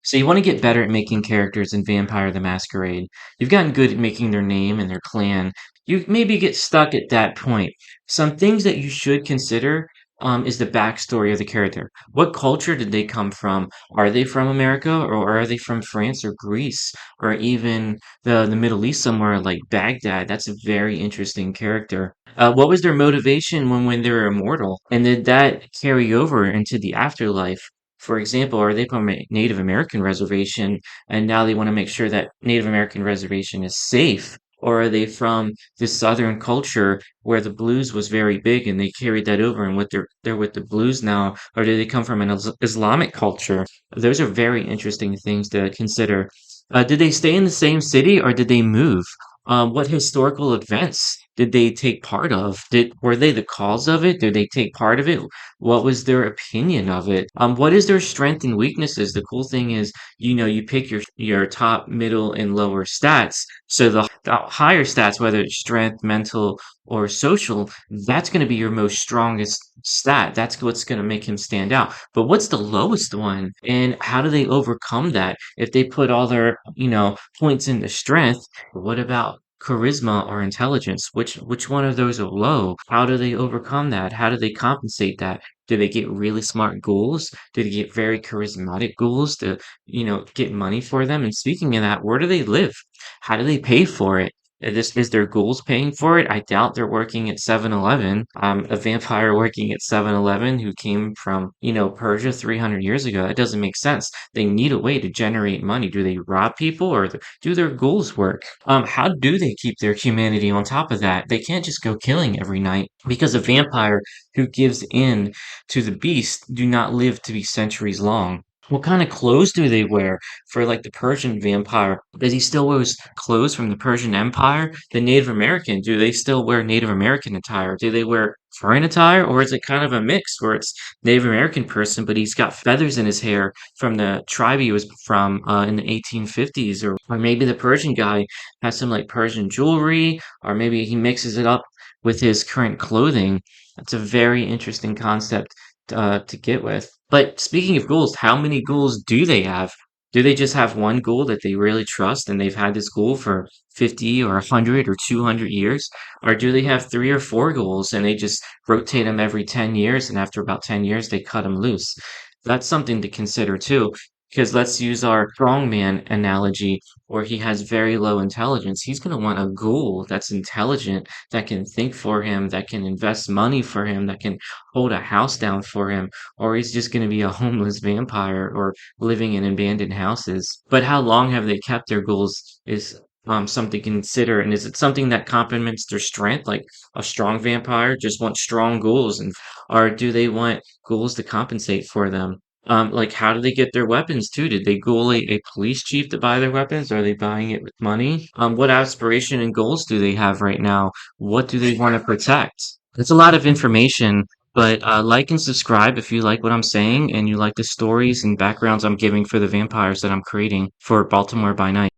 So you want to get better at making characters in Vampire the Masquerade. You've gotten good at making their name and their clan. You maybe get stuck at that point. Some things that you should consider is the backstory of the character. What culture did they come from? Are they from America or are they from France or Greece or even the Middle East somewhere like Baghdad? That's a very interesting character. What was their motivation when they were immortal? And did that carry over into the afterlife? For example, are they from a Native American reservation and now they want to make sure that Native American reservation is safe? Or are they from this Southern culture where the blues was very big and they carried that over and they're with the blues now? Or do they come from an Islamic culture? Those are very interesting things to consider. Did they stay in the same city or did they move? What historical events did they take part of? Were they the cause of it? Did they take part of it? What was their opinion of it? What is their strength and weaknesses? The cool thing is, you pick your top, middle, and lower stats. So the higher stats, whether it's strength, mental, or social, that's going to be your most strongest stat. That's what's going to make him stand out. But what's the lowest one? And how do they overcome that? If they put all their, points into strength, what about charisma or intelligence? Which one of those are low? How do they overcome that? How do they compensate that? Do they get really smart ghouls? Do they get very charismatic ghouls to, get money for them? And speaking of that, where do they live? How do they pay for it? Is their ghouls paying for it? I doubt they're working at 7-Eleven. A vampire working at 7-Eleven who came from, Persia 300 years ago. That doesn't make sense. They need a way to generate money. Do they rob people or do their ghouls work? How do they keep their humanity on top of that? They can't just go killing every night because a vampire who gives in to the beast do not live to be centuries long. What kind of clothes do they wear for like the Persian vampire? Does he still wear clothes from the Persian Empire? The Native American, do they still wear Native American attire? Do they wear foreign attire? Or is it kind of a mix where it's Native American person, but he's got feathers in his hair from the tribe he was from in the 1850s? Or maybe the Persian guy has some like Persian jewelry, or maybe he mixes it up with his current clothing. That's a very interesting concept to get with. But speaking of ghouls, how many ghouls do they have? Do they just have one ghoul that they really trust and they've had this ghoul for 50 or 100 or 200 years? Or do they have three or four ghouls and they just rotate them every 10 years and after about 10 years they cut them loose? That's something to consider too. Because let's use our strongman analogy where he has very low intelligence. He's going to want a ghoul that's intelligent, that can think for him, that can invest money for him, that can hold a house down for him, or he's just going to be a homeless vampire or living in abandoned houses. But how long have they kept their ghouls is something to consider. And is it something that complements their strength, like a strong vampire just wants strong ghouls, or do they want ghouls to compensate for them? Like how do they get their weapons too? Did they ghoul a police chief to buy their weapons? Are they buying it with money? What aspiration and goals do they have right now? What do they want to protect? That's a lot of information, but like and subscribe if you like what I'm saying and you like the stories and backgrounds I'm giving for the vampires that I'm creating for Baltimore by Night.